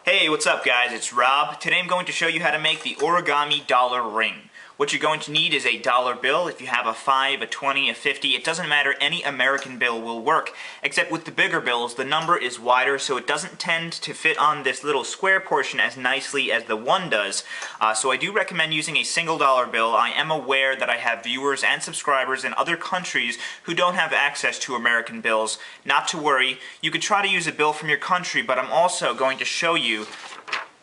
Hey, what's up guys? It's Rob. Today I'm going to show you how to make the origami dollar ring. What you're going to need is a dollar bill. If you have a 5, a 20, a 50, it doesn't matter, any American bill will work. Except with the bigger bills, the number is wider, so it doesn't tend to fit on this little square portion as nicely as the 1 does. So I do recommend using a single dollar bill. I am aware that I have viewers and subscribers in other countries who don't have access to American bills. Not to worry, you could try to use a bill from your country, but I'm also going to show you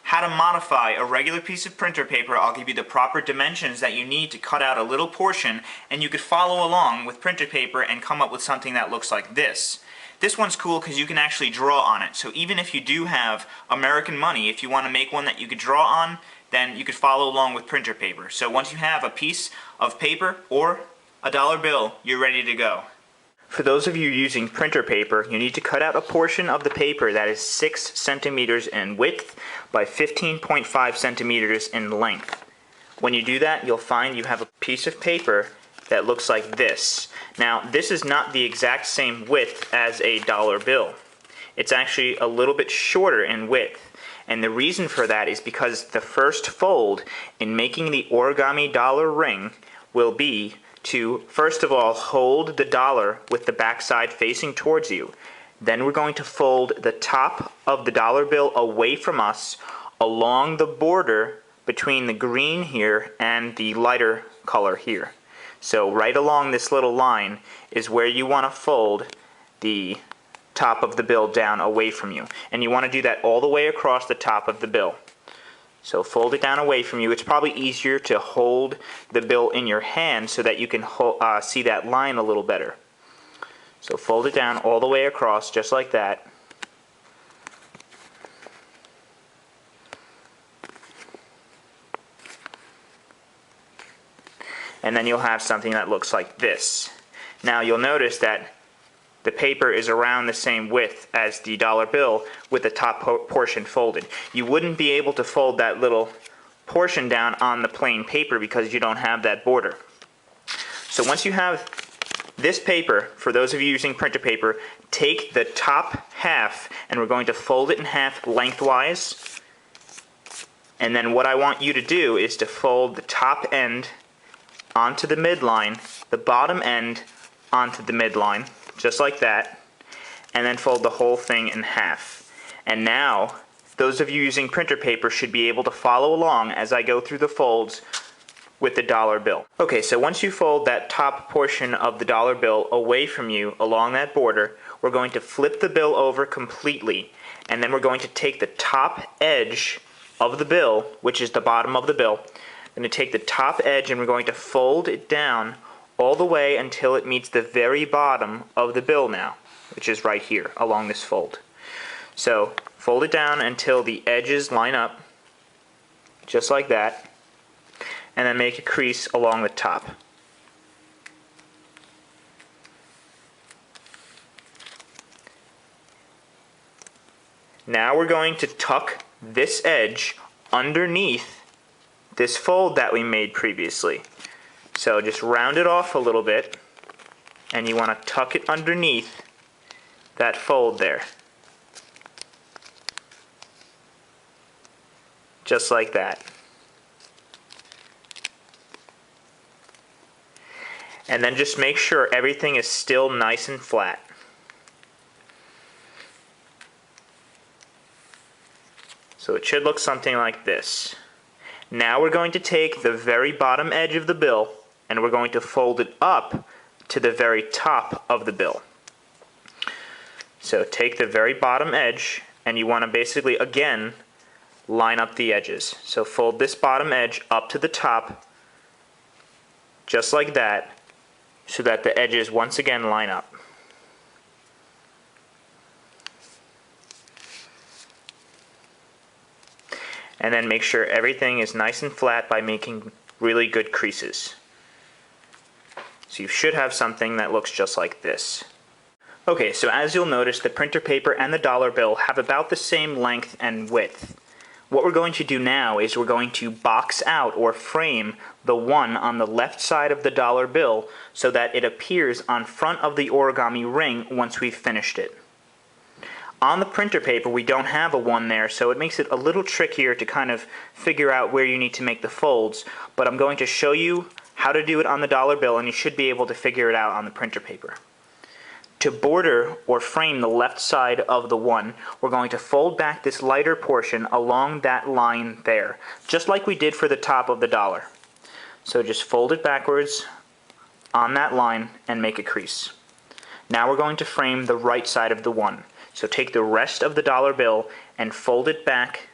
how to modify a regular piece of printer paper. I'll give you the proper dimensions that you need to cut out a little portion, and you could follow along with printer paper and come up with something that looks like this. This one's cool because you can actually draw on it. So even if you do have American money, if you want to make one that you could draw on, then you could follow along with printer paper. So once you have a piece of paper or a dollar bill, you're ready to go. For those of you using printer paper, you need to cut out a portion of the paper that is 6 centimeters in width by 15.5 centimeters in length. When you do that, you'll find you have a piece of paper that looks like this. Now, this is not the exact same width as a dollar bill. It's actually a little bit shorter in width. And the reason for that is because the first fold in making the origami dollar ring will be to, first of all, hold the dollar with the backside facing towards you. Then we're going to fold the top of the dollar bill away from us along the border between the green here and the lighter color here. So right along this little line is where you want to fold the top of the bill down away from you. And you want to do that all the way across the top of the bill. So fold it down away from you. It's probably easier to hold the bill in your hand so that you can see that line a little better. So fold it down all the way across, just like that. And then you'll have something that looks like this. Now you'll notice that the paper is around the same width as the dollar bill with the top portion folded. You wouldn't be able to fold that little portion down on the plain paper because you don't have that border. So once you have this paper, for those of you using printer paper, take the top half and we're going to fold it in half lengthwise. And then what I want you to do is to fold the top end onto the midline, the bottom end onto the midline, just like that, and then fold the whole thing in half. And now, those of you using printer paper should be able to follow along as I go through the folds with the dollar bill. Okay, so once you fold that top portion of the dollar bill away from you along that border, we're going to flip the bill over completely, and then we're going to take the top edge of the bill, which is the bottom of the bill. We're going to take the top edge and we're going to fold it down all the way until it meets the very bottom of the bill now, which is right here along this fold. So fold it down until the edges line up, just like that, and then make a crease along the top. Now we're going to tuck this edge underneath this fold that we made previously. So just round it off a little bit, and you want to tuck it underneath that fold there. Just like that. And then just make sure everything is still nice and flat. So it should look something like this. Now we're going to take the very bottom edge of the bill and we're going to fold it up to the very top of the bill. So take the very bottom edge and you want to basically, again, line up the edges. So fold this bottom edge up to the top, just like that, so that the edges once again line up. And then make sure everything is nice and flat by making really good creases. So you should have something that looks just like this. Okay, so as you'll notice, the printer paper and the dollar bill have about the same length and width. What we're going to do now is we're going to box out or frame the one on the left side of the dollar bill so that it appears on front of the origami ring once we've finished it. On the printer paper, we don't have a 1 there, so it makes it a little trickier to kind of figure out where you need to make the folds, but I'm going to show you how to do it on the dollar bill, and you should be able to figure it out on the printer paper. To border or frame the left side of the 1, we're going to fold back this lighter portion along that line there, just like we did for the top of the dollar. So just fold it backwards on that line and make a crease. Now we're going to frame the right side of the 1. So take the rest of the dollar bill and fold it back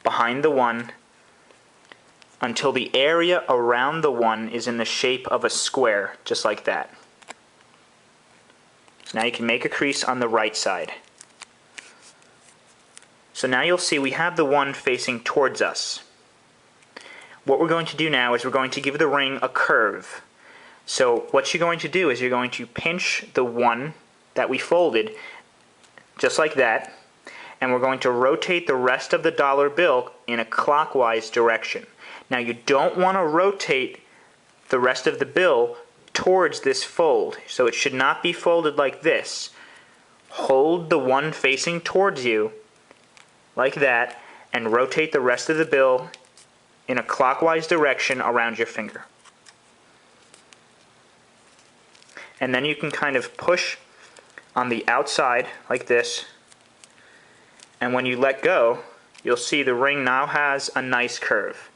behind the 1 until the area around the 1 is in the shape of a square, just like that. So now you can make a crease on the right side. So now you'll see we have the 1 facing towards us. What we're going to do now is we're going to give the ring a curve. So what you're going to do is you're going to pinch the 1 that we folded, just like that, and we're going to rotate the rest of the dollar bill in a clockwise direction. Now you don't want to rotate the rest of the bill towards this fold, so it should not be folded like this. Hold the 1 facing towards you, like that, and rotate the rest of the bill in a clockwise direction around your finger. And then you can kind of push on the outside like this, and when you let go, you'll see the ring now has a nice curve.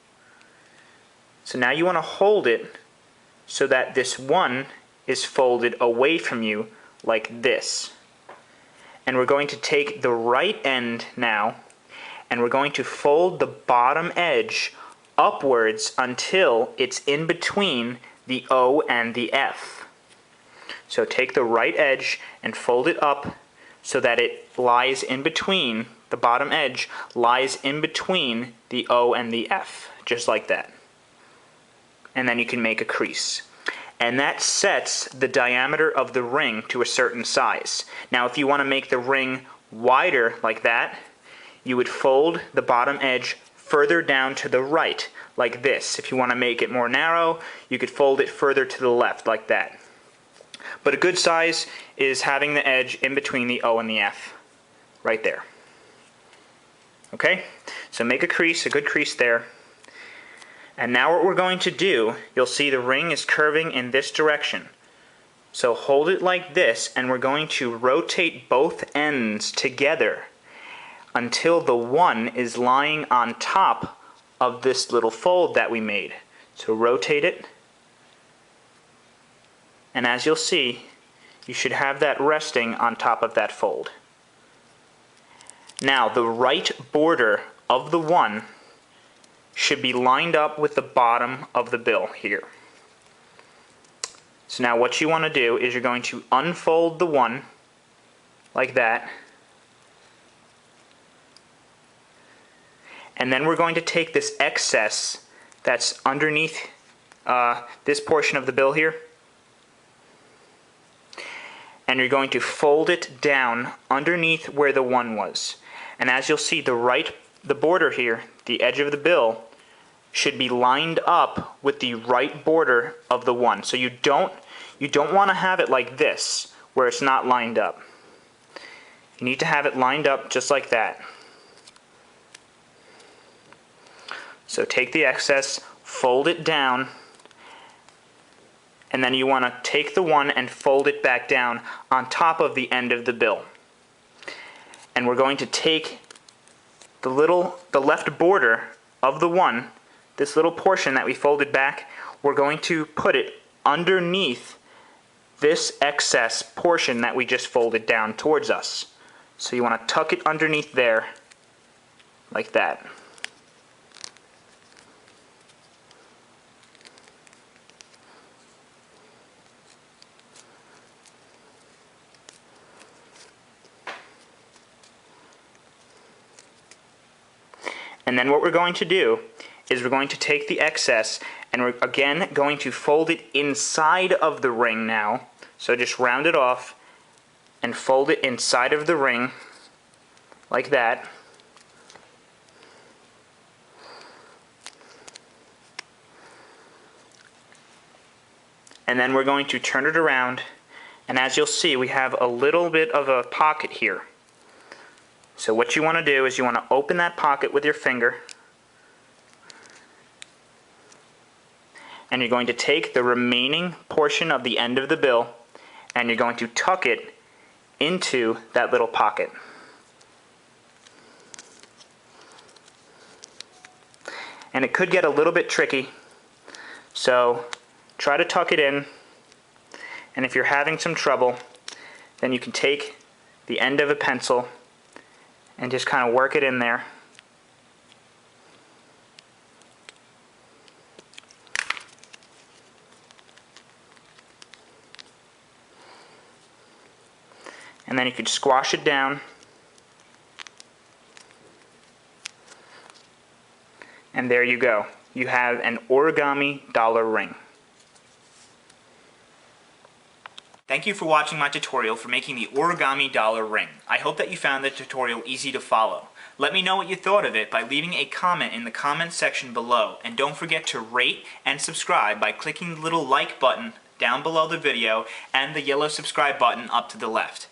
So now you want to hold it so that this 1 is folded away from you like this. And we're going to take the right end now, and we're going to fold the bottom edge upwards until it's in between the O and the F. So take the right edge and fold it up so that it lies in between, the bottom edge lies in between the O and the F, just like that. And then you can make a crease. And that sets the diameter of the ring to a certain size. Now if you want to make the ring wider like that, you would fold the bottom edge further down to the right, like this. If you want to make it more narrow, you could fold it further to the left, like that. But a good size is having the edge in between the O and the F, right there. Okay, so make a crease, a good crease there. And now what we're going to do, you'll see the ring is curving in this direction. So hold it like this, and we're going to rotate both ends together until the 1 is lying on top of this little fold that we made. So rotate it. And as you'll see, you should have that resting on top of that fold. Now, the right border of the 1 should be lined up with the bottom of the bill here. So now what you want to do is you're going to unfold the 1 like that. And then we're going to take this excess that's underneath this portion of the bill here, and you're going to fold it down underneath where the 1 was. And as you'll see, the border here, the edge of the bill, should be lined up with the right border of the 1. So you don't want to have it like this, where it's not lined up. You need to have it lined up just like that. So take the excess, fold it down, and then you want to take the 1 and fold it back down on top of the end of the bill. And we're going to take the left border of the 1, this little portion that we folded back, we're going to put it underneath this excess portion that we just folded down towards us. So you want to tuck it underneath there, like that. And then what we're going to do is we're going to take the excess and we're again going to fold it inside of the ring now. So just round it off and fold it inside of the ring like that. And then we're going to turn it around, and as you'll see, we have a little bit of a pocket here. So what you want to do is you want to open that pocket with your finger, and you're going to take the remaining portion of the end of the bill and you're going to tuck it into that little pocket. And it could get a little bit tricky, so try to tuck it in, and if you're having some trouble, then you can take the end of a pencil and just kind of work it in there. And then you could squash it down. And there you go. You have an origami dollar ring. Thank you for watching my tutorial for making the origami dollar ring. I hope that you found the tutorial easy to follow. Let me know what you thought of it by leaving a comment in the comments section below, and don't forget to rate and subscribe by clicking the little like button down below the video and the yellow subscribe button up to the left.